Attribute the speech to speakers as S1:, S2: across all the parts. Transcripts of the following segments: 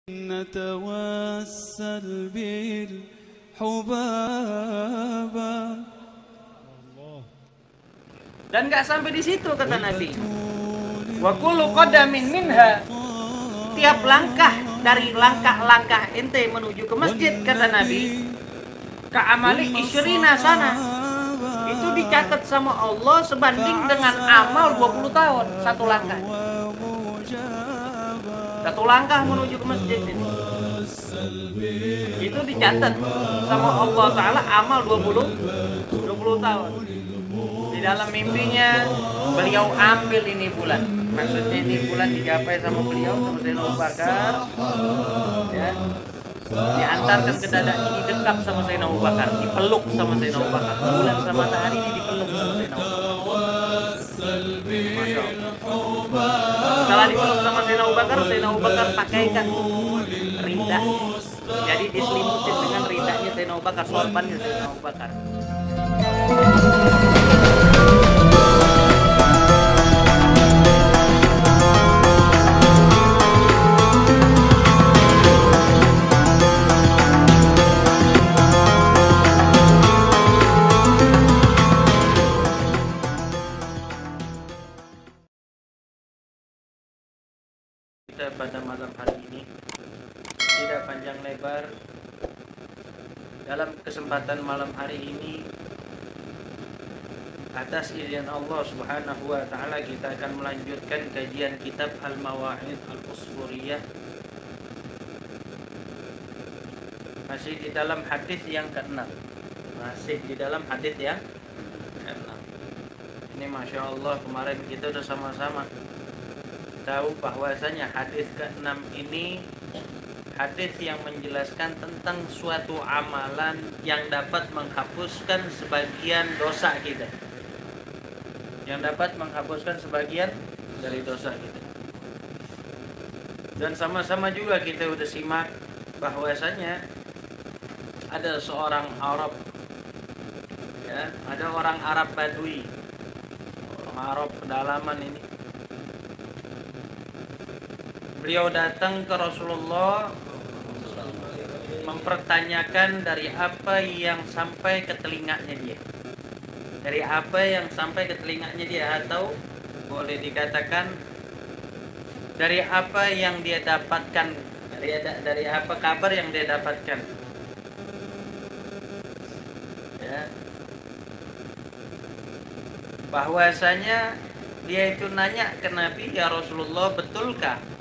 S1: نتوسل بالحبابة.
S2: Dan nggak sampai di situ kata Nabi. Wa kullu qadamin minha, tiap langkah dari langkah-langkah ente menuju ke masjid kata Nabi, ka'amali isyrina sana, itu dicatat sama Allah sebanding dengan amal 20 tahun satu langkah. Satu langkah menuju ke masjid ini, itu dicatat sama Allah Ta'ala amal 20 tahun. Di dalam mimpinya beliau ambil ini bulan, maksudnya ini bulan digapai sama beliau sama Sayyidina Abu Bakar, ya, diantarkan ke dada ini, dekat sama Sayyidina Abu Bakar, dipeluk sama Sayyidina Abu Bakar. Bulan sama matahari ini dipeluk sama Sayyidina Abu Bakar. Masya Allah. Setelah dipeluk sama Sayyidina Abu Bakar pakaikan ridha, jadi diselimutin dengan ridhanya Sayyidina Abu Bakar, sorbannya Sayyidina Abu Bakar. Kita pada malam hari ini tidak panjang lebar. Dalam kesempatan malam hari ini, atas izin Allah Subhanahu wa Ta'ala, kita akan melanjutkan kajian kitab Al-Mawa'id Al-Usfuriyah, masih di dalam hadis yang ke-6. Ini Masya Allah, kemarin kita udah sama-sama tahu bahwasanya hadis ke-6 ini hadis yang menjelaskan tentang suatu amalan yang dapat menghapuskan sebagian dosa kita, yang dapat menghapuskan sebagian dari dosa kita. Dan sama-sama juga kita udah simak bahwasanya ada seorang Arab, ya, ada orang Arab Badui, orang Arab pedalaman ini. Beliau datang ke Rasulullah mempertanyakan dari apa yang sampai ke telinganya dia. Dari apa yang sampai ke telinganya dia, atau boleh dikatakan dari apa yang dia dapatkan, dari apa kabar yang dia dapatkan. Ya. Bahwasanya dia itu nanya ke Nabi, ya Rasulullah, betulkah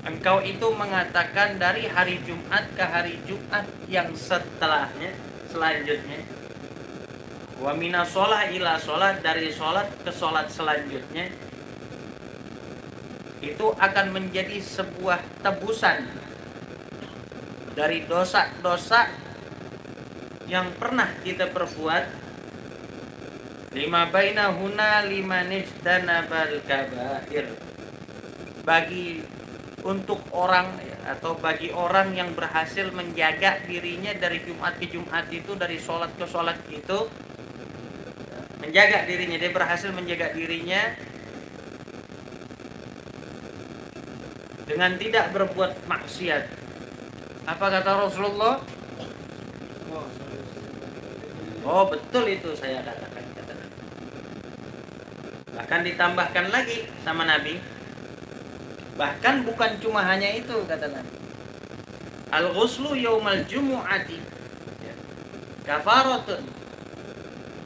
S2: engkau itu mengatakan dari hari Jumat ke hari Jumat yang selanjutnya, wa minas sholah ila sholat, dari sholat ke sholat selanjutnya, itu akan menjadi sebuah tebusan dari dosa-dosa yang pernah kita perbuat, lima bainahuna liman ijtanabal kabair, bagi untuk orang, atau bagi orang yang berhasil menjaga dirinya dari Jumat ke Jumat itu, dari sholat ke sholat itu, menjaga dirinya, dia berhasil menjaga dirinya dengan tidak berbuat maksiat. Apa kata Rasulullah? Oh betul itu saya katakan, kata Nabi. Bahkan ditambahkan lagi sama Nabi, bahkan bukan cuma hanya itu, kata Nabi, al-ghuslu yaumal jumu'ati kafaratun,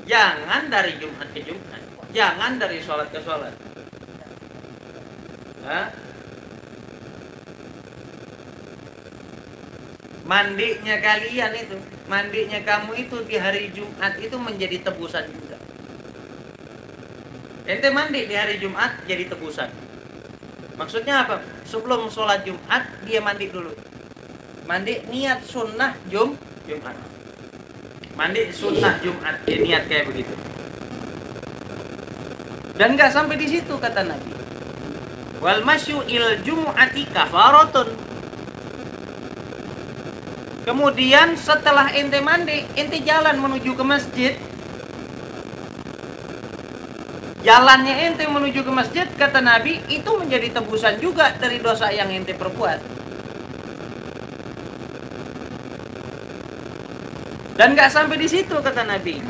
S2: jangan dari Jumat ke Jumat, jangan dari sholat ke sholat. Mandinya kalian itu, mandinya kamu itu di hari Jumat itu menjadi tebusan juga. Ente mandi di hari Jumat jadi tebusan. Maksudnya apa? Sebelum sholat Jumat dia mandi dulu. Mandi niat sunnah Jumat. Mandi sunnah Jumat, dia niat kayak begitu. Dan nggak sampai di situ, kata Nabi. Wal masyu il jumu'ati kafaratun. Kemudian setelah ente mandi, ente jalan menuju ke masjid. Jalannya ente menuju ke masjid, kata Nabi, itu menjadi tebusan juga dari dosa yang ente perbuat. Dan nggak sampai di situ kata Nabi.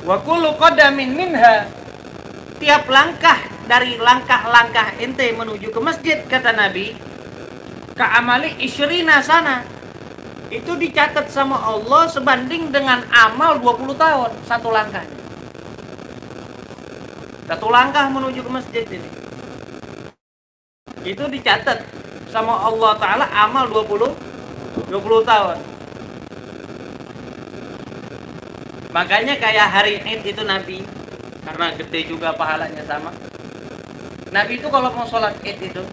S2: Wa kullu qadamin minha, tiap langkah dari langkah-langkah ente menuju ke masjid kata Nabi, ka'amali isyrina sana, itu dicatat sama Allah sebanding dengan amal 20 tahun satu langkah. Satu langkah menuju ke masjid ini, itu dicatat sama Allah Ta'ala amal 20 tahun. Makanya kayak hari Id itu Nabi, karena gede juga pahalanya sama. Nabi itu kalau mau sholat Id itu,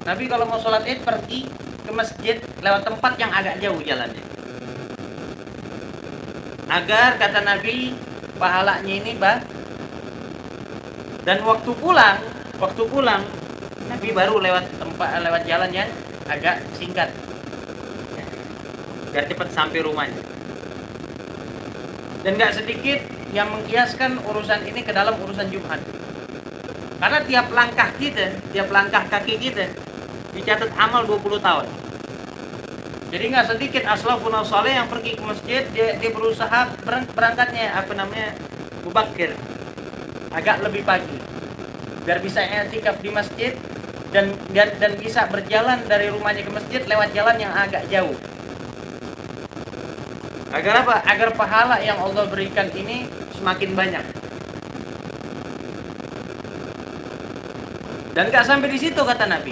S2: Nabi kalau mau sholat Id pergi ke masjid lewat tempat yang agak jauh jalannya. Agar kata Nabi pahalanya ini dan waktu pulang Nabi baru lewat jalan yang agak singkat. Biar cepat sampai rumahnya. Dan gak sedikit yang mengkiaskan urusan ini ke dalam urusan Jumat. Karena tiap langkah kaki kita dicatat amal 20 tahun. Jadi nggak sedikit aslafun saleh yang pergi ke masjid, dia berusaha berangkatnya mubakir, agak lebih pagi, biar bisa i'tikaf di masjid dan bisa berjalan dari rumahnya ke masjid lewat jalan yang agak jauh. Agar apa? Agar pahala yang Allah berikan ini semakin banyak. Dan gak sampai di situ kata Nabi.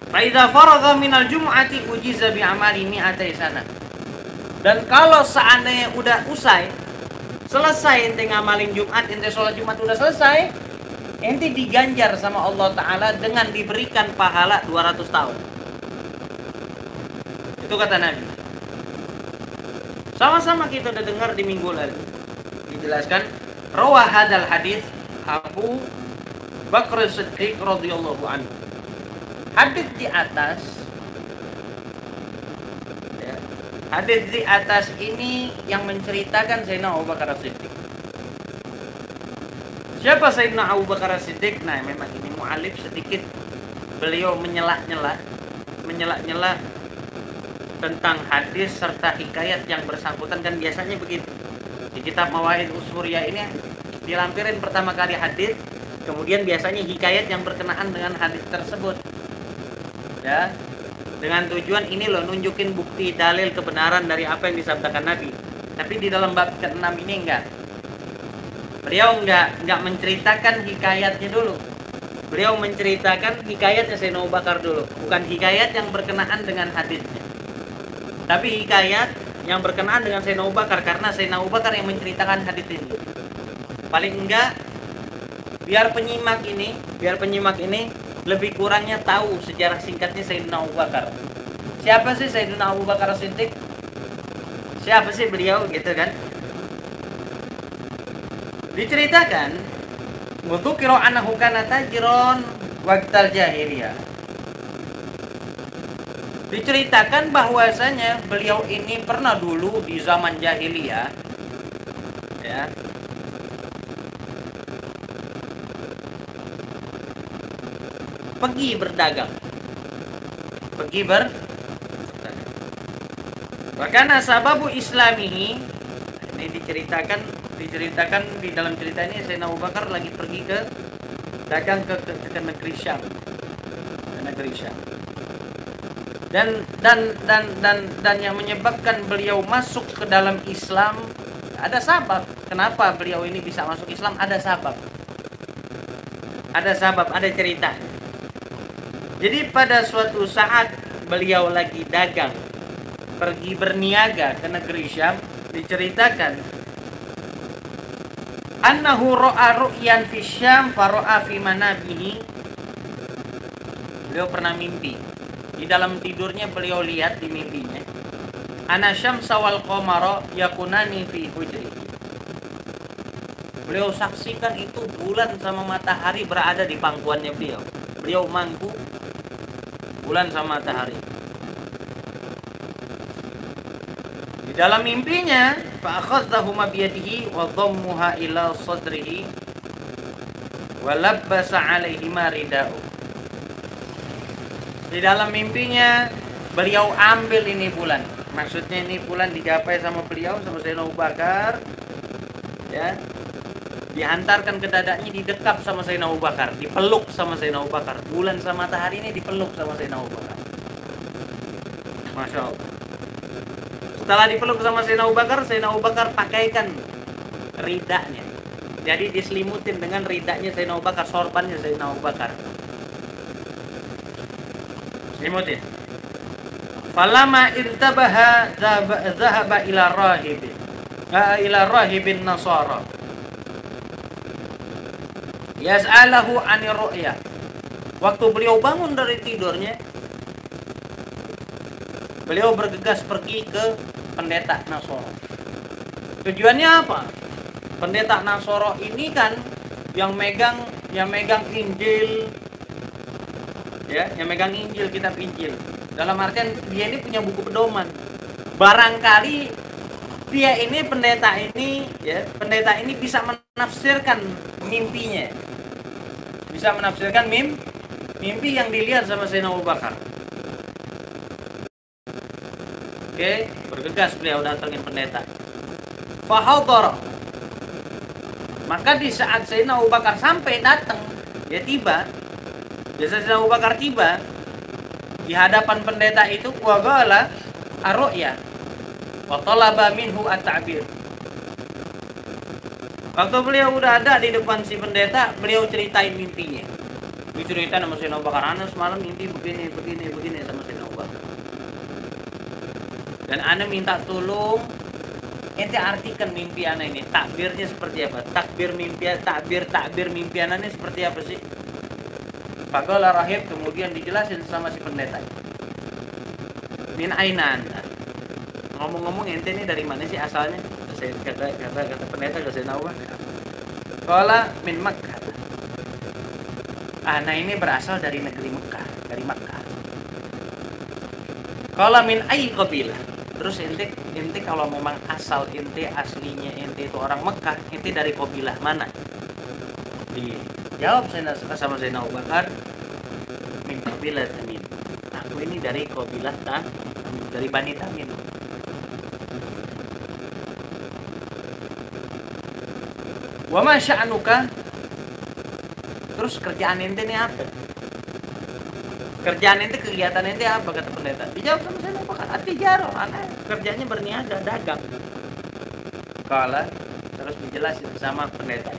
S2: Fa idza faragha minal jum'ati ujiza bi amali mi'atai sana. Dan kalau seandainya udah selesai ente ngamalin Jumat, ente sholat Jumat udah selesai, ente diganjar sama Allah Ta'ala dengan diberikan pahala 200 tahun. Itu kata Nabi. Sama-sama kita udah dengar di minggu lalu. Dijelaskan, rawah hadal hadis Abu Bakr Siddiq radhiyallahu anhu. Hadis di atas, ya, hadis di atas ini yang menceritakan Sayyidina Abu Bakar Siddiq. Siapa Sayyidina Abu Bakar Siddiq? Nah, memang ini mu'alif sedikit beliau menyela-nyela tentang hadis serta hikayat yang bersangkutan, kan biasanya begitu. Di kitab Mawaid Usfuriyah ini dilampirin pertama kali hadis, kemudian biasanya hikayat yang berkenaan dengan hadis tersebut. Ya, dengan tujuan ini loh nunjukin bukti dalil kebenaran dari apa yang disabdakan Nabi. Tapi di dalam bab ke-6 ini enggak. Beliau enggak menceritakan hikayatnya dulu. Beliau menceritakan hikayatnya Sayyidina Abu Bakar dulu, bukan hikayat yang berkenaan dengan hadisnya. Tapi hikayat yang berkenaan dengan Sayyidina Abu Bakar, karena Sayyidina Abu Bakar yang menceritakan hadis ini. Paling enggak biar penyimak ini lebih kurangnya tahu sejarah singkatnya Sayyidina Abu Bakar. Siapa sih Sayyidina Abu Bakar Siddiq? Siapa sih beliau gitu kan? Diceritakan mudzukiru annahu kana tajiron waqtal jahiliyah. Diceritakan bahwasanya beliau ini pernah dulu di zaman jahiliyah, ya, pergi berdagang. Bahkan sababu islamihi, ini diceritakan di dalam cerita ini Sayyidina Abu Bakar lagi pergi ke dagang ke negeri Syam. Ke negeri Syam. Dan yang menyebabkan beliau masuk ke dalam Islam ada sebab. Kenapa beliau ini bisa masuk Islam? Ada sebab, ada cerita. Jadi pada suatu saat beliau lagi dagang, pergi berniaga ke negeri Syam, diceritakan annahu ra'a ru'yan fi Syam fara'a fi manabihi. Beliau pernah mimpi. Di dalam tidurnya beliau lihat di mimpinya, ana syamsa wal qamara yakunani fi hujri. Beliau saksikan itu bulan sama matahari berada di pangkuannya beliau. Beliau mangku bulan sama matahari. Di dalam mimpinya, fa akhadzahuma bi yadihi wa dhammuha ila sadrihi wa labbasa 'alaihima rida'u. Di dalam mimpinya beliau ambil ini bulan, Maksudnya ini bulan digapai sama beliau, sama Sayyidina Abu Bakar, ya, dihantarkan ke dadanya, didekap sama Sayyidina Abu Bakar, dipeluk sama Sayyidina Abu Bakar. Bulan sama matahari ini dipeluk sama Sayyidina Abu Bakar. Masya Allah. Setelah dipeluk sama Sayyidina Abu Bakar pakaikan ridanya. Jadi diselimutin dengan ridanya Sayyidina Abu Bakar, sorbannya Sayyidina Abu Bakar. Selimutin. Falama irtabaha zahaba ila rahibin nasara yas'alahu 'anir ru'ya. Waktu beliau bangun dari tidurnya, beliau bergegas pergi ke pendeta Nasoro. Tujuannya apa? Pendeta Nasoro ini kan yang megang Injil, ya, yang megang Injil, kitab Injil. Dalam artian dia ini punya buku pedoman. Barangkali dia ini pendeta ini bisa menafsirkan mimpinya. Bisa menafsirkan mimpi yang dilihat sama Sayyidina Abu Bakar. Oke, bergegas beliau datangin pendeta. Fahadhara. Maka di saat Sayyidina Abu Bakar sampai datang, dia tiba. Biasa Sayyidina Abu Bakar tiba di hadapan pendeta itu, wa qala ar-ru'ya wa talaba minhu at-ta'bir. Waktu beliau udah ada di depan si pendeta, beliau ceritain mimpinya. Diceritain sama Sayyidina Abu Bakar, ana semalam mimpi begini sama Sayyidina Abu Bakar. Dan ana minta tolong ente artikan mimpi ana ini, takbirnya seperti apa? Takbir mimpi ana ini seperti apa sih? Faqala rahib, kemudian dijelasin sama si pendeta. Min aina anta? Ngomong-ngomong ente ini dari mana sih asalnya? Kata pendeta ke Sayyidina Abu Bakar. Qala min Makkah. Ana ini berasal dari negeri Mekah, dari Makkah. Qala min ayyi qabilah? Terus ente kalau memang aslinya ente itu orang Mekah, ente dari qabilah mana? Dijawab sama Sayyidina Abu Bakar, min qabilah Tamim. Aku ini dari qabilah dari Bani Tamim. Wa ma sya'nuka? Terus kerjaan ente ini apa? Kerjaan ente, kegiatan ente apa, kata pendeta? Dijawab sama Sayyidina Abu Bakar, at-tijarah, ana kerjanya berniaga, dagang. Kala terus dijelasin sama pendeta.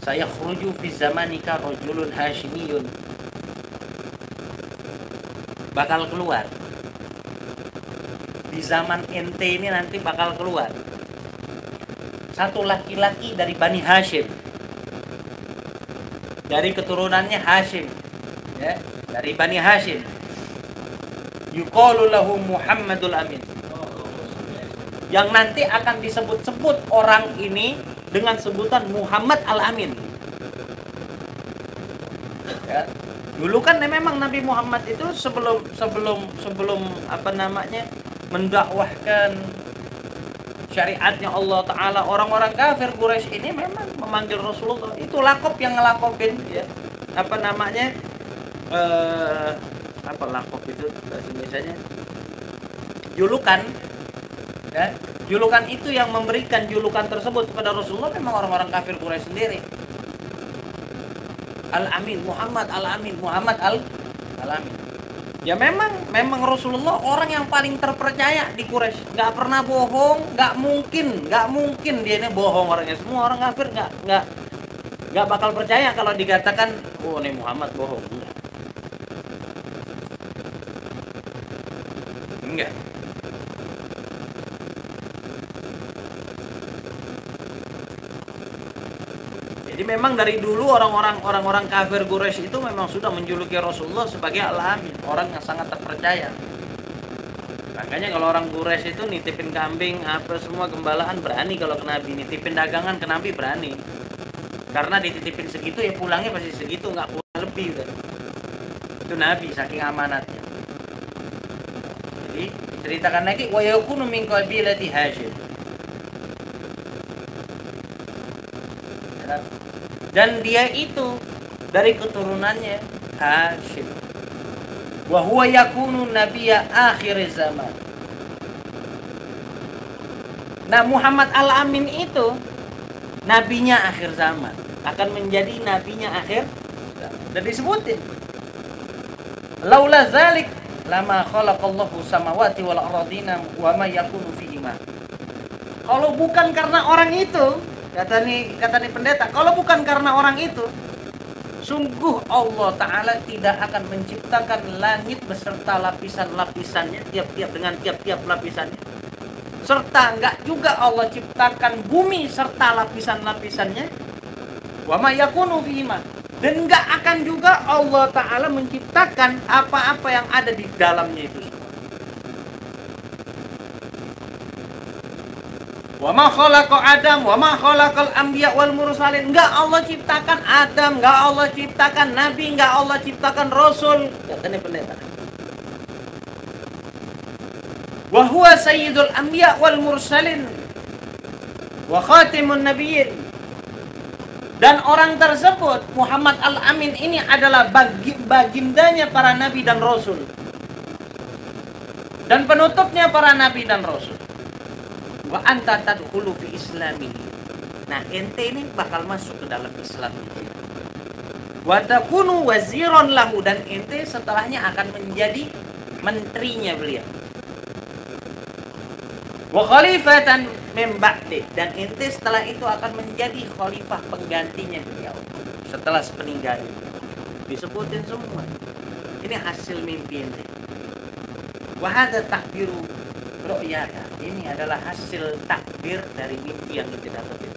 S2: Saya khruju fi zamanika rajulun hashimiyun. Bakal keluar. Di zaman ente ini nanti bakal keluar satu laki-laki dari Bani Hashim. Dari keturunannya Hashim. Ya, dari Bani Hashim. Yuqalu lahu Muhammadul Amin. Yang nanti akan disebut-sebut orang ini dengan sebutan Muhammad Al-Amin. Ya. Dulu kan memang Nabi Muhammad itu sebelum mendakwahkan syariatnya Allah Ta'ala, orang-orang kafir Quraisy ini memang memanggil Rasulullah. Itu lakop yang ngelakopin, ya. Lakop itu bahasa Indonesianya? Julukan. Ya, julukan itu yang memberikan julukan tersebut kepada Rasulullah memang orang-orang kafir Quraisy sendiri. Al-Amin, Muhammad Al-Amin, Muhammad Al-Amin. Ya memang Rasulullah orang yang paling terpercaya di Quraisy. Nggak pernah bohong, nggak mungkin dia ini bohong orangnya. Semua orang kafir nggak bakal percaya kalau dikatakan, oh ini Muhammad bohong. Enggak. Jadi memang dari dulu orang-orang kafir Quraisy itu memang sudah menjuluki Rasulullah sebagai Al-Amin, orang yang sangat terpercaya. Makanya kalau orang Quraisy itu nitipin kambing, apa semua gembalaan berani, kalau ke Nabi nitipin dagangan ke Nabi berani. Karena dititipin segitu ya pulangnya pasti segitu, nggak pulang lebih kan. Itu Nabi saking amanatnya. Jadi ceritakan lagi, wa yakunu min qabilati Hashim. Dan dia itu dari keturunannya Hashim. Wa huwa yakunu nabiyya akhir zaman. Nah, Muhammad Al-Amin itu nabinya akhir zaman, akan menjadi nabinya akhir zaman. Dan disebutin, laula zalik lama khalaqallahu samawati wal ardina wa ma yakunu fihima. Kalau bukan karena orang itu, kata nih pendeta, kalau bukan karena orang itu, sungguh Allah Ta'ala tidak akan menciptakan langit beserta lapisan-lapisannya, tiap-tiap lapisannya. Serta enggak juga Allah ciptakan bumi serta lapisan-lapisannya. Wa ma yakunu fihima. Dan enggak akan juga Allah Ta'ala menciptakan apa-apa yang ada di dalamnya itu semua. Wa ma khalaqa Adam wa ma khalaqal anbiya wal mursalin. Enggak Allah ciptakan Adam, enggak Allah ciptakan nabi, enggak Allah ciptakan rasul. Katanya pendeta. Wa huwa sayyidul anbiya wal mursalin wa khatimun nabiyyin. Dan orang tersebut Muhammad Al-Amin ini adalah bagindanya para nabi dan rasul. Dan penutupnya para nabi dan rasul. Wa anta tadkhulu fi islami. Nah, ente ini bakal masuk ke dalam Islam. Wa takunu waziran lahu, dan ente setelahnya akan menjadi menterinya beliau. Wa khalifatan min ba'di, dan ente setelah itu akan menjadi khalifah penggantinya beliau setelah sepeninggalnya. Disebutin semua. Ini hasil mimpi ente. Wa hadza takbiru ru'yata. Ini adalah hasil takbir dari mimpi yang kita dapetin.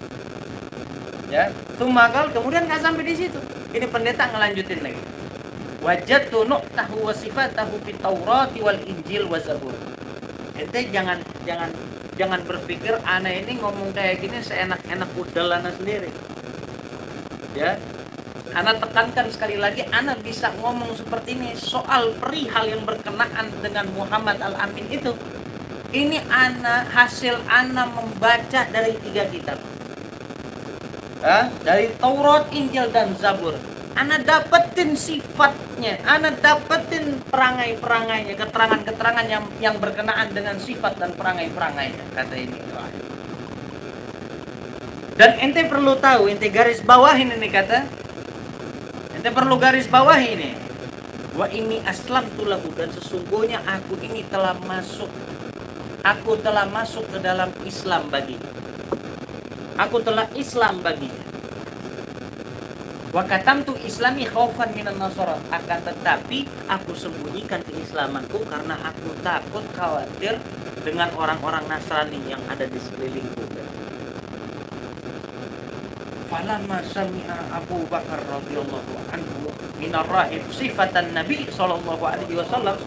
S2: Ya, sumagal kemudian nggak sampai di situ. Ini pendeta ngelanjutin lagi. Wajadtu nu'tahu wa sifatahu fit Taurati wal Injil wa Zabur. Ente jangan berpikir ana ini ngomong kayak gini seenak-enak udel ana sendiri. Ya. Ana tekankan sekali lagi, ana bisa ngomong seperti ini soal perihal yang berkenaan dengan Muhammad Al-Amin itu. Ini hasil ana membaca dari 3 kitab. Dari Taurat, Injil, dan Zabur. Ana dapetin sifatnya, ana dapetin perangai-perangainya, keterangan-keterangan yang berkenaan dengan sifat dan perangai-perangainya, kata ini. Dan ente perlu tahu, ente garis bawahin ini kata. Ente perlu garis bawahi ini. Wa ini aslamtu lahu, dan sesungguhnya aku ini telah masuk ke dalam Islam baginya. Aku telah Islam baginya. Wa katamtu islami khaufan minan nasara, akan tetapi aku sembunyikan keislamanku karena aku takut khawatir dengan orang-orang Nasrani yang ada di sekelilingku. Falamma sami'a Abu Bakar radhiyallahu anhu minar rahib sifatan Nabi sallallahu alaihi wasallam.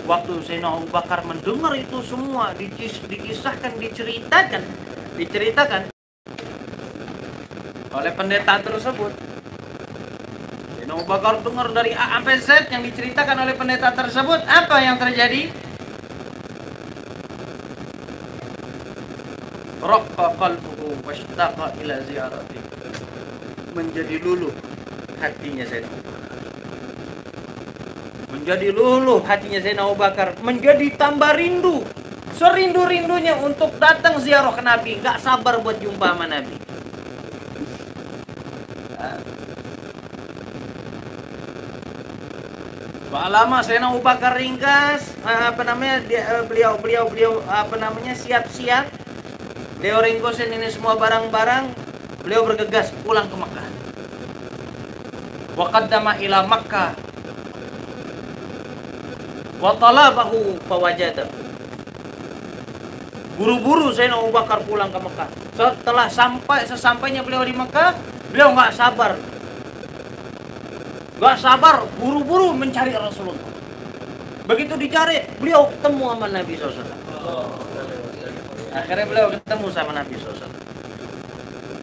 S2: Waktu Sayyidina Abu Bakar mendengar itu semua dikisahkan, diceritakan oleh pendeta tersebut. Sayyidina Abu Bakar dengar dari A sampai Z yang diceritakan oleh pendeta tersebut, apa yang terjadi? Raqqa qalbuhu washtaqa ila ziyarati. Menjadi luluh hatinya Sayyidina Abu Bakar. Menjadi luluh hatinya Sayyidina Abu Bakar, menjadi tambah rindu, serindu-rindunya untuk datang ziarah ke Nabi, nggak sabar buat jumpa sama Nabi. Lama Sayyidina Abu Bakar ringkas, beliau siap-siap, beliau ringkusin ini semua barang-barang, beliau bergegas pulang ke Makkah. Wa qaddama ila Makkah wa talabahu fawajadahu. Buru-buru Sayyidina Abu Bakar pulang ke Mekah. Sesampainya beliau di Mekah, beliau nggak sabar, buru-buru mencari Rasulullah. Begitu dicari, beliau ketemu sama Nabi SAW. Akhirnya beliau ketemu sama Nabi SAW.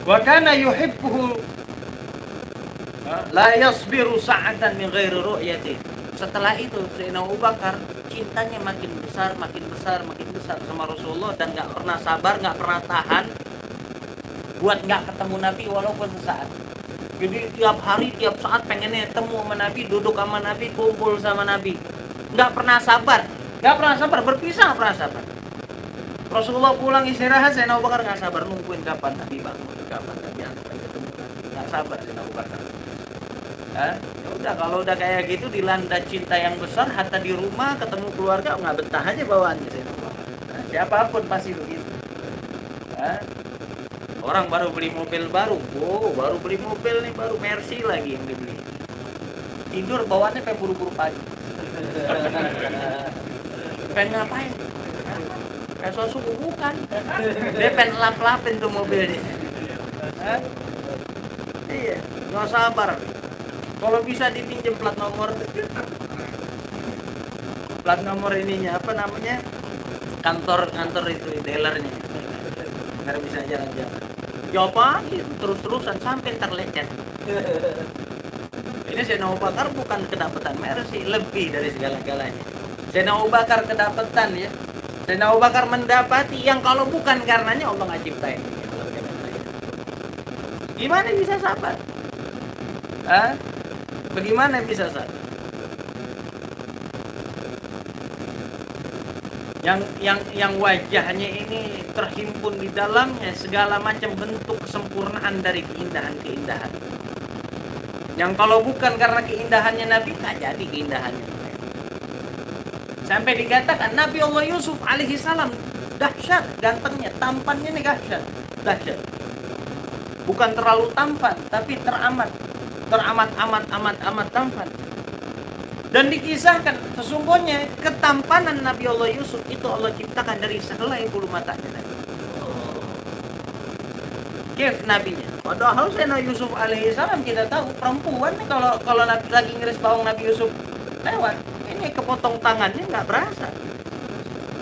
S2: Wa kana yuhibbuhu la yasbiru sa'atan min ghairi ru'yati. Setelah itu Sayyidina Abu Bakar cintanya makin besar sama Rasulullah, dan nggak pernah sabar, nggak pernah tahan buat nggak ketemu Nabi walaupun sesaat. Jadi tiap hari, tiap saat pengennya ketemu sama Nabi, duduk sama Nabi, kumpul sama Nabi. Nggak pernah sabar, berpisah nggak pernah sabar. Rasulullah pulang istirahat, Sayyidina Abu Bakar nggak sabar nungguin kapan Nabi bangun, kapan Nabi angkat ketemu. Nggak sabar Sayyidina Abu Bakar. Ya udah, kalau udah kayak gitu dilanda cinta yang besar, hatta di rumah ketemu keluarga nggak betah aja bawaannya Sayyidina Abu Bakar. Siapapun pasti begitu. Orang baru beli mobil baru, baru beli mobil nih, baru Mercy lagi yang dibeli. Tidur bawaannya kayak buru-buru pagi. Pengen ngapain? Kayak susu bukan. Dia pengen lap-lapin tuh mobilnya. Iya, nggak sabar. Kalau bisa dipinjam plat nomor. Plat nomor ininya apa namanya? Kantor itu dealernya. Biar bisa jalan-jalan. Jawab gitu, terus-terusan sampai terlecet. Ini Sayyidina Abu Bakar bukan kedapatan Mercy, lebih dari segala-galanya. Sayyidina Abu Bakar kedapatan ya. Sayyidina Abu Bakar mendapati yang kalau bukan karenanya Allah nggak ciptain. Gimana bisa sabar? Bagaimana bisa sabar? Yang wajahnya ini terhimpun di dalamnya segala macam bentuk kesempurnaan dari keindahan-keindahan. Yang kalau bukan karena keindahannya Nabi, tak jadi keindahannya. Sampai dikatakan Nabi Allah Yusuf alaihi salam dahsyat gantengnya, tampannya nih dahsyat. Bukan terlalu tampan, tapi teramat tampan. Dan dikisahkan sesungguhnya ketampanan Nabi Allah Yusuf itu Allah ciptakan dari sehelai bulu matanya Nabi. Kif nabinya. Padahal Sayyidina Yusuf alaihi salam kita tahu perempuan nih, kalau Nabi lagi ngiris bawang Nabi Yusuf lewat, ini kepotong tangannya nggak berasa.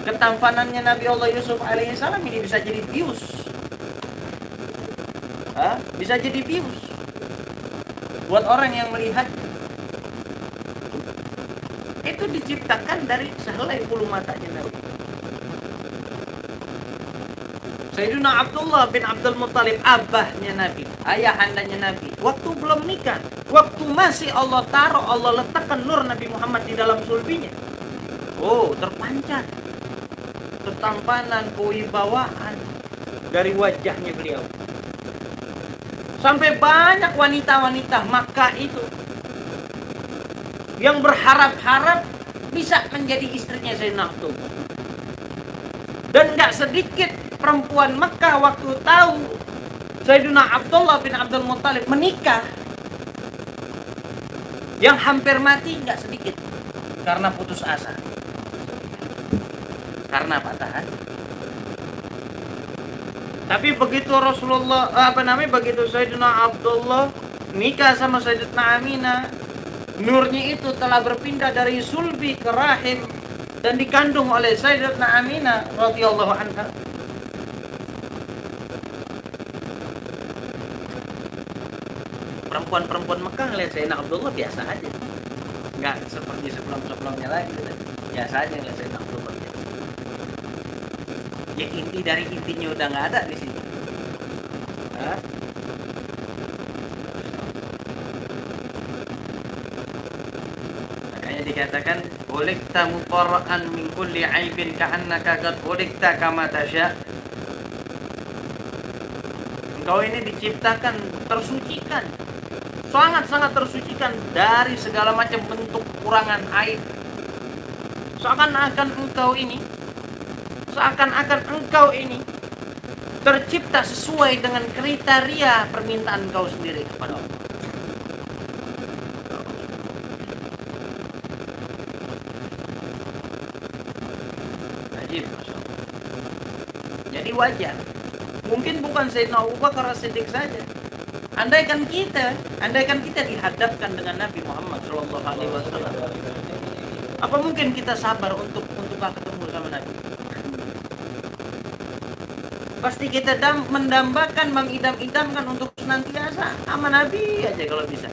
S2: Ketampanannya Nabi Allah Yusuf alaihi salam ini bisa jadi bius. Bisa jadi bius. Buat orang yang melihat itu diciptakan dari sehelai bulu matanya Nabi. Sayyidina Abdullah bin Abdul Muttalib, abahnya Nabi, ayahandanya Nabi, waktu belum nikah, waktu masih Allah taruh, Allah letakkan nur Nabi Muhammad di dalam sulbinya, terpancar ketampanan, kewibawaan dari wajahnya beliau. Sampai banyak wanita-wanita Makkah itu yang berharap-harap bisa menjadi istrinya Sayyidina Abdullah. Dan gak sedikit perempuan Mekah waktu tahu Sayyidina Abdullah bin Abdul Muttalib menikah, yang hampir mati gak sedikit karena putus asa, karena patah hati. Tapi begitu begitu Sayyidina Abdullah nikah sama Sayyidatuna Aminah, nurnya itu telah berpindah dari sulbi ke rahim dan dikandung oleh Sayyidatuna Aminah radhiyallahu anha. Perempuan-perempuan Mekah ngeliat Sayyidina Abdullah biasa aja, nggak seperti sebelum-sebelumnya lagi, biasa aja ngeliat Sayyidina Abdullah. Ya inti dari intinya udah nggak ada di sini. Dikatakan ulikta muqarra'an min kulli aibin ka'annaka qad ulikta kama tasya. Engkau ini diciptakan tersucikan, sangat-sangat tersucikan dari segala macam bentuk kekurangan aib. Seakan-akan engkau ini tercipta sesuai dengan kriteria permintaan engkau sendiri kepada Allah. Jadi wajar. Mungkin bukan Sayyidina Abu Bakar As-Siddiq saja. Andaikan kita dihadapkan dengan Nabi Muhammad SAW, apa mungkin kita sabar untuk gak ketemu sama Nabi? Pasti kita mendambakan, mengidam-idamkan untuk senantiasa sama Nabi aja kalau bisa.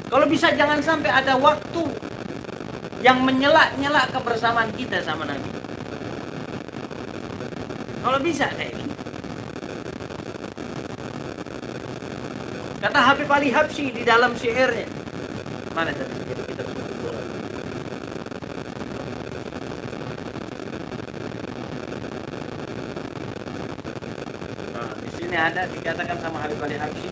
S2: Kalau bisa jangan sampai ada waktu yang menyela-nyela kebersamaan kita sama Nabi. Kalau bisa kayak gini. Kata Habib Ali Habsyi di dalam syairnya. Mana tadi kita ada dikatakan sama Habib Ali Habsyi.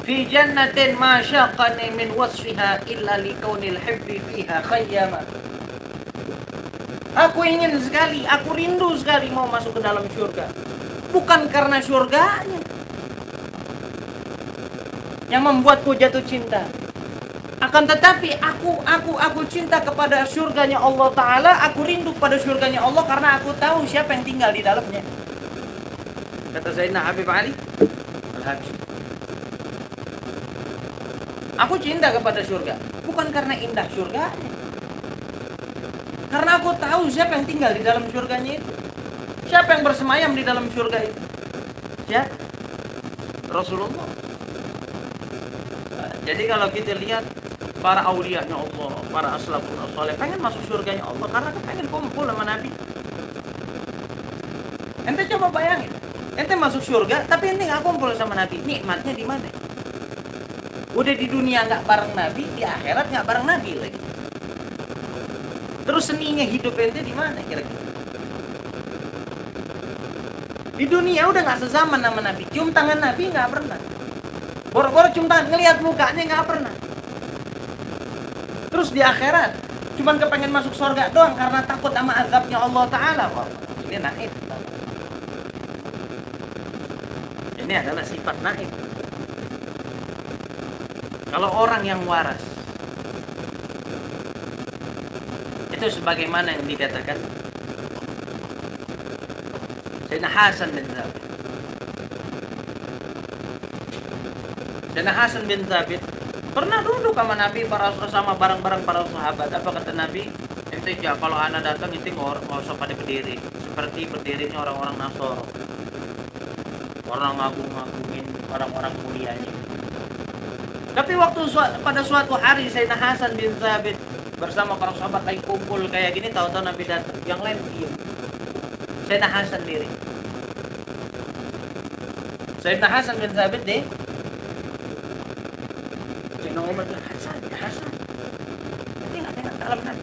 S2: Fi jannatin ma syaqani min wasfiha illa likaunil hibbi fiha khayyama. Aku ingin sekali, aku rindu sekali mau masuk ke dalam surga. Bukan karena surganya yang membuatku jatuh cinta. Akan tetapi aku cinta kepada surganya Allah Ta'ala. Aku rindu pada surganya Allah karena aku tahu siapa yang tinggal di dalamnya. Kata Sayyidina Habib Ali Al-Habsyi. Aku cinta kepada surga, bukan karena indah surganya. Karena aku tahu siapa yang tinggal di dalam surganya itu. Siapa yang bersemayam di dalam surga itu? Siapa? Rasulullah. Jadi kalau kita lihat para aulianya Allah, para aslafun saleh pengen masuk surganya Allah karena pengen kumpul sama Nabi. Ente coba bayangin, ente masuk surga tapi ente nggak kumpul sama Nabi. Nikmatnya di mana? Udah di dunia nggak bareng Nabi, di akhirat nggak bareng Nabi lagi. Terus seninya hidup ente di mana kira-kira? Di dunia udah nggak sezaman sama Nabi, cium tangan Nabi nggak pernah. Boro-boro cium tangan, ngelihat mukanya nggak pernah. Terus di akhirat, cuman kepengen masuk surga doang karena takut sama azabnya Allah Ta'ala. Wah, ini naif. Ini adalah sifat naif. Kalau orang yang waras, itu sebagaimana yang dikatakan Sayyidina Hasan bin Thabit. Sayyidina Hasan bin Thabit pernah duduk sama Nabi sama bareng-bareng para sahabat. Apa kata Nabi? Ente ya kalau anak datang itu nggak usah pada berdiri, seperti berdirinya orang-orang Nasoro. Orang ngagung-ngagungin orang-orang mulianya. Tapi pada suatu hari Sayyidina Hasan bin Thabit bersama para sahabat lagi kumpul kayak gini, tahu-tahu Nabi datang, yang lain diam. Sayyidina Hasan diri. Sayyidina Hasan bin Thabit deh. Sayyidina Umar bilang, Hasan. Nanti nggak tengok dalam Nabi.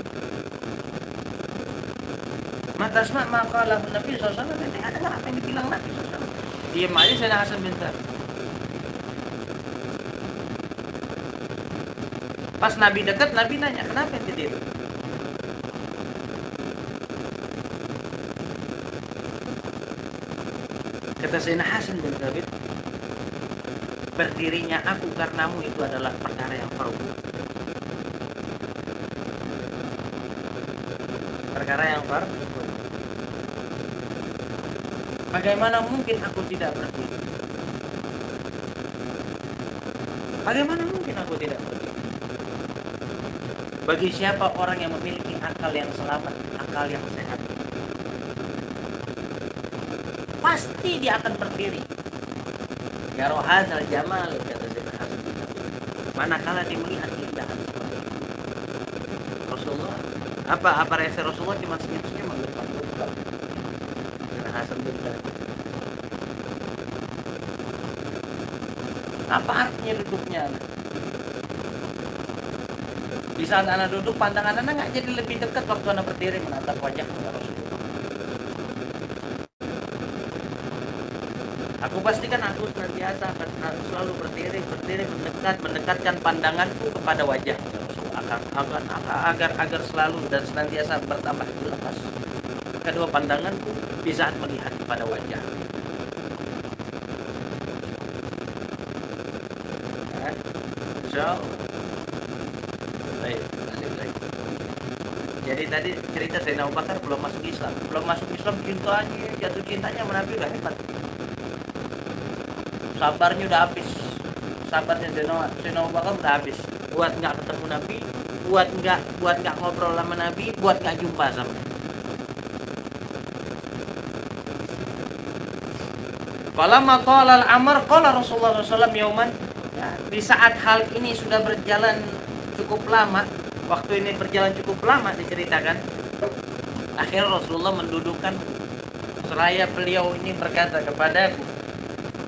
S2: Matasma makalah Nabi SAW. Nanti ada nggak apa yang dibilang Nabi SAW? Diam aja Sayyidina Hasan bin Thabit. Pas Nabi dekat, Nabi nanya, kenapa ente tidur? Kata Sayyidina Hasan bin Thabit, berdirinya aku karenamu itu adalah perkara yang fardu. Perkara yang fardu. Bagaimana mungkin aku tidak berdiri? Bagaimana mungkin aku tidak berdiri? Bagi siapa orang yang memiliki akal yang selamat, akal yang sehat, pasti dia akan berdiri. Ya rohazal jamal, kata Sayyidina Hasan. Manakala dia melihat keindahan seperti itu. Rasulullah, apa reaksi Rasulullah? Cuma senyum-senyum menggelepar. Sayyidina Hasan bin Thabit. Apa artinya duduknya? Di saat anak duduk, pandangan anak nggak jadi lebih dekat waktu anak berdiri menatap wajah Rasulullah. Aku pastikan aku senantiasa akan selalu berdiri mendekatkan pandanganku kepada wajah Rasulullah, agar selalu dan senantiasa bertambah jelas kedua pandanganku di saat melihat kepada wajah. Insyaallah. Jadi tadi cerita Sayyidina Abu Bakar belum masuk Islam cintanya, jatuh cintanya sama Nabi udah hebat. Sabarnya udah habis. Sabarnya Sayyidina Abu Bakar udah habis. Buat nggak ketemu Nabi, buat nggak ngobrol sama Nabi, buat nggak jumpa sama Nabi. Falamma qala al-amr qala Rasulullah SAW yauman. Di saat hal ini sudah berjalan cukup lama, waktu ini berjalan cukup lama diceritakan, akhirnya Rasulullah mendudukkan seraya beliau ini berkata kepadaku,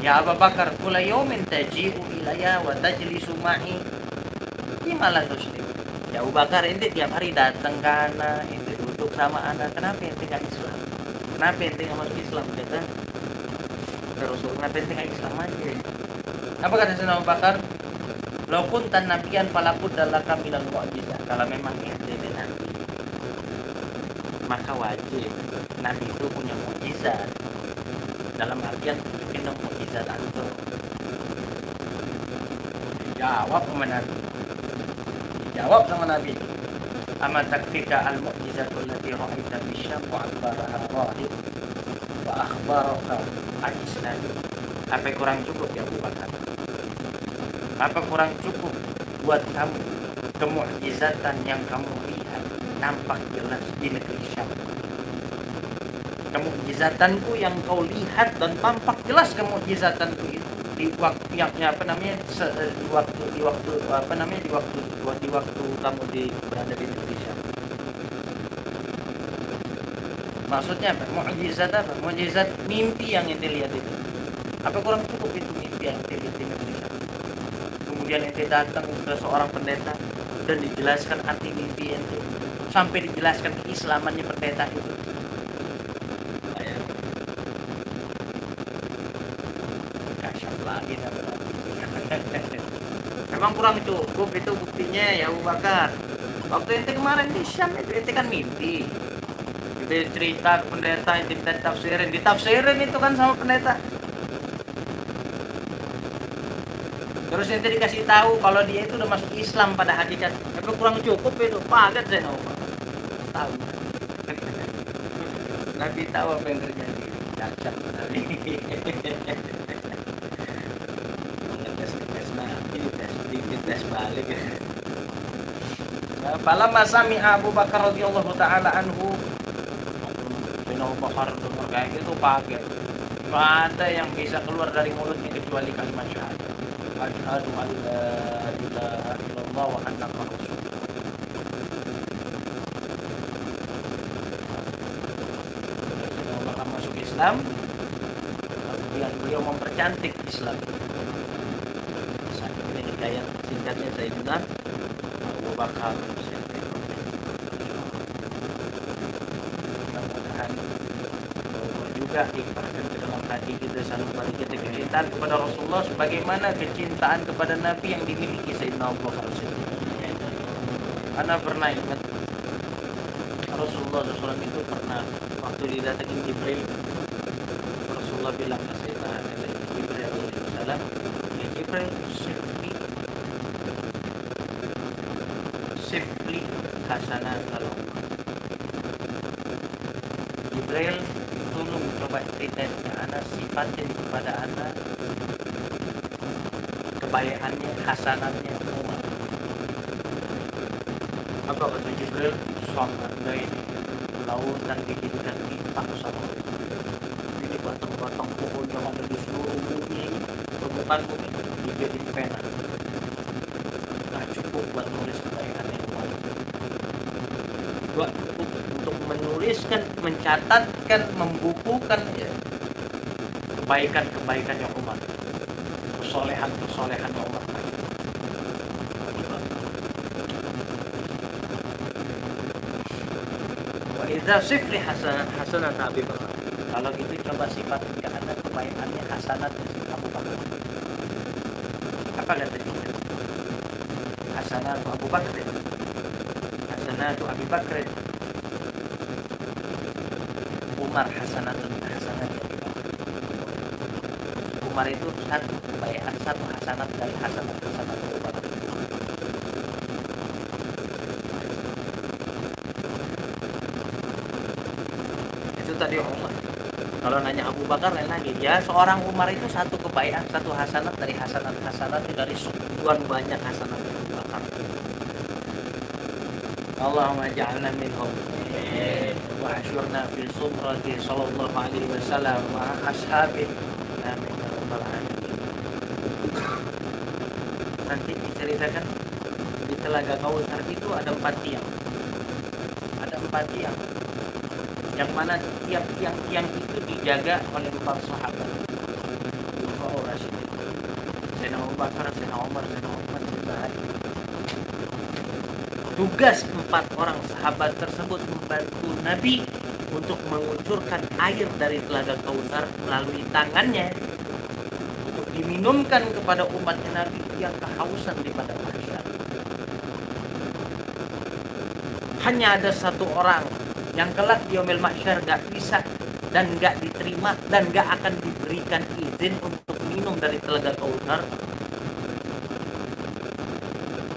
S2: ya Abu Bakar, kula yaumin taji'u ilayya wa tajlisu ma'i gimana tuslim. Ya Abu Bakar, ente tiap hari datang ke ana, ente duduk sama ana, kenapa ente gak Islam? Kenapa ente gak masuk Islam? Kata Rasulullah, kenapa ente gak Islam aja? Apa kata Sayyidina Abu Bakar? Lau kuntan nabiyan falabudda laka minal mu'jizah. Kalau memang ente nabi, maka wajib nabi itu punya mukjizat. Dalam artian tunjukin dong mukjizat antum. Dijawab sama Nabi. Dijawab sama Nabi. Ama takfika al-mu'jizatul lati ra'aita bisyam wa akbaraha rahib wa akhbaraka al-islam. Apa kurang cukup ya Abu Bakar? Apa kurang cukup buat kamu kemukjizatan yang kamu lihat nampak jelas di negeri Syam? Kemukjizatanku yang kau lihat dan tampak jelas kemukjizatanku itu di waktu yang apa namanya di waktu kamu berada di negeri Syam. Maksudnya apa? Mukjizat apa? Mukjizat mimpi yang ente lihat itu. Apa kurang cukup itu mimpi yang ente lihat di negeri Syam? Kemudian ente datang ke seorang pendeta dan dijelaskan arti mimpi ente, sampai dijelaskan keislamannya pendeta itu. Memang kurang cukup itu buktinya ya Abu Bakar. Waktu ente kemarin di Syam itu ente kan mimpi. Ente cerita ke pendeta, ente minta ditafsirin itu kan sama pendeta. Terus ente dikasih tahu kalau dia itu udah masuk Islam pada hakikat. Tapi kurang cukup itu. Pagat saya Abu Bakar. Tahu. Nabi tahu apa yang terjadi. Dahsyat Nabi. Dites balik. Falamma sami'a Abu Bakar radhiyallahu taala anhu, Abu Bakar dengar kayak gitu pakai. Nggak ada yang bisa keluar dari mulutnya kecuali kalimat syahadat. Asyhadu an la ilaha illallah wa annaka rasulullah. Abu Bakar masuk Islam, kemudian beliau mempercantik Islam. Hidayat singkatnya Sayyidina Abu Bakar Siddiq. Mudah-mudahan juga ikhlaskan ke dalam hati kita sanubari kita kecintaan kepada Rasulullah sebagaimana kecintaan kepada Nabi yang dimiliki Sayyidina Abu Bakar Siddiq. Ana pernah ingat Rasulullah SAW itu pernah waktu didatangin Jibril, Rasulullah bilang ke Sayyidina Jibril alaihissalam, ya Jibril, sifli hasanah kalau Jibril tolong coba ceritain ke anak, sifatin kepada anak kebaikannya, hasanatnya Umar. Apa kata Jibril? Sangat baik, lautan dijadikan bintang sama ini batang-batang pohon yang ada di seluruh bumi, permukaan bumi dijadiin pena. Nah cukup buat nulis kebaikan yang Umar. Gak cukup untuk menuliskan, mencatatkan, membukukan ya, kebaikan-kebaikan yang Umar, kesolehan-kesolehan yang Umar. Wa idza sifri hasanat Abi Bakar. Kalau gitu coba sifat ke anak kebaikannya, hasanat Abu Bakar. Apa kata dia? Hasanat Abu Bakar. Hasanat Abu Bakar. Umar hasanat Abu Bakar. Umar itu satu kebaikan, satu hasanat dari hasanat Abu Bakar. Itu tadi Umar. Kalau nanya Abu Bakar lain lagi. Ya seorang Umar itu satu kebaikan, satu hasanat dari hasanat dari sekian banyak hasanat Abu Bakar. Allahumma ja'alna minhum wa asyurna fil sumrati sallallahu alaihi wasallam wa ashabihi. Amin ya rabbal alamin. Nanti diceritakan di Telaga Kautsar itu ada 4 tiang. Ada 4 tiang. Yang mana tiang-tiang itu dijaga oleh 4 sahabat. Khulafaur Rasyidin. Sayyidina Abu Bakar, Sayyidina Umar, Sayyidina Utsman, Sayyidina Ali. Tugas 4 orang sahabat tersebut membantu Nabi untuk mengucurkan air dari Telaga Kautsar melalui tangannya untuk diminumkan kepada umatnya Nabi yang kehausan di padang mahsyar. Hanya ada 1 orang yang kelak di yaumil mahsyar gak bisa dan gak diterima dan gak akan diberikan izin untuk minum dari Telaga Kautsar.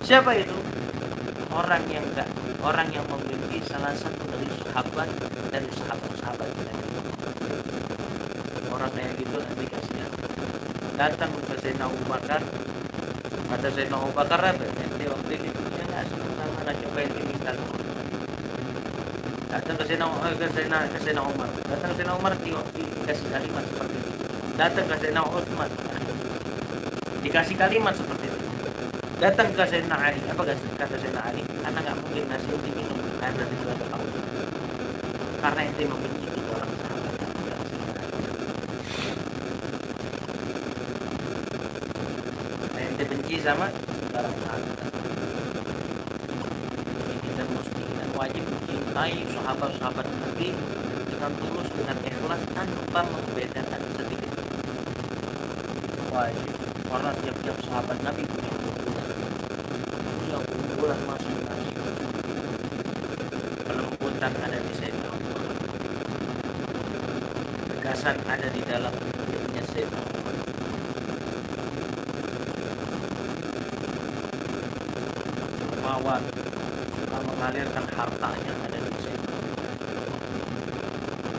S2: Siapa itu? Orang yang memiliki salah satu dari sahabat Nabi. Orang kayak gitu nanti kasihan. Datang ke Sayyidina Abu Bakar. Kata Sayyidina Abu Bakar, nanti waktu itu dia nggak suka mana coba yang diminta. Datang ke Sayyidina Umar. Datang ke Sayyidina Umar dikasih kalimat seperti itu. Datang ke Sayyidina Utsman dikasih kalimat seperti itu. Datang ke Sayyidina Ali. Apa kata Sayyidina Ali? Karena nggak mungkin ngasih untuk minum air dari Telaga Kautsar. Karena ente membenci 3 orang sahabat. Ente benci sama orang sahabat. Kita mesti dan wajib mencintai sahabat-sahabat Nabi dengan tulus, dengan ikhlas, tanpa membedakan sedikit. Wajib. Karena tiap-tiap sahabat Nabi punya unggulan masing-masing. Kelembutan ada di Sayyidina Abu Bakar. Kegasan ada di dalam hidupnya Sayyidina Abu Bakar. Dermawan, suka mengalirkan hartanya ada di Sayyidina Abu Bakar.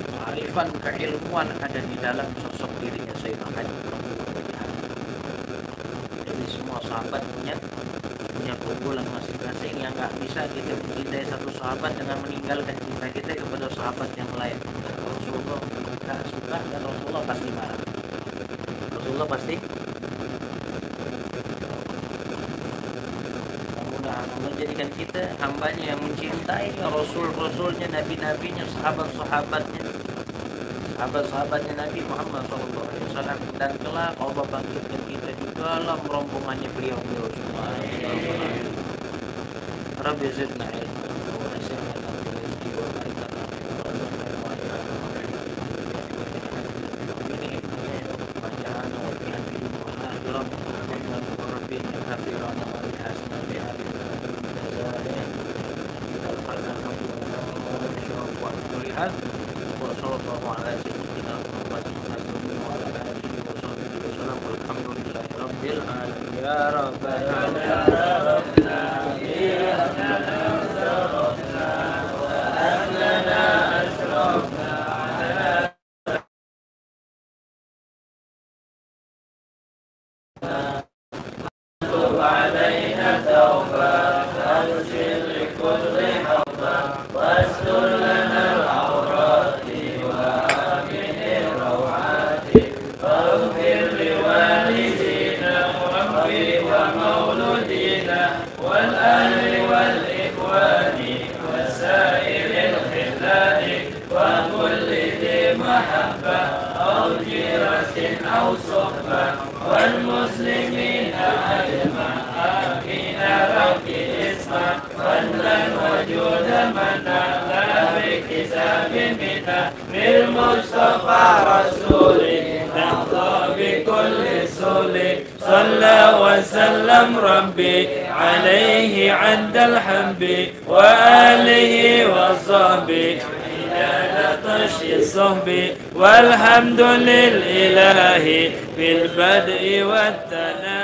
S2: Kearifan, keilmuan ada di dalam sosok dirinya Sayyidina Ali. Jadi semua sahabat punya keunggulan masing-masing yang nggak bisa kita mencintai satu sahabat dengan meninggalkan cinta kita kepada sahabat yang lain. Rasulullah nggak suka dan Rasulullah pasti marah. Rasulullah pasti. Mudah-mudahan Allah jadikan kita hambanya yang mencintai Rasul-Rasulnya, Nabi-Nabinya, sahabat-sahabatnya, sahabat-sahabatnya Nabi Muhammad SAW, dan kelak Allah bangkitkan kita di dalam rombongannya beliau semua. Rabbi zidna ilma wa nasirna ila rizqi wa barik ya rabbal أو صحبة والمسلمين أجمعين ربي اسمع فضلا وجودا من أعلى باكتساب منا بالمصطفى رسولي نحظى بكل سولي صلى وسلم ربي عليه عند الحب وآله وصحبه الصحب والحمد لله في البدء والتنام.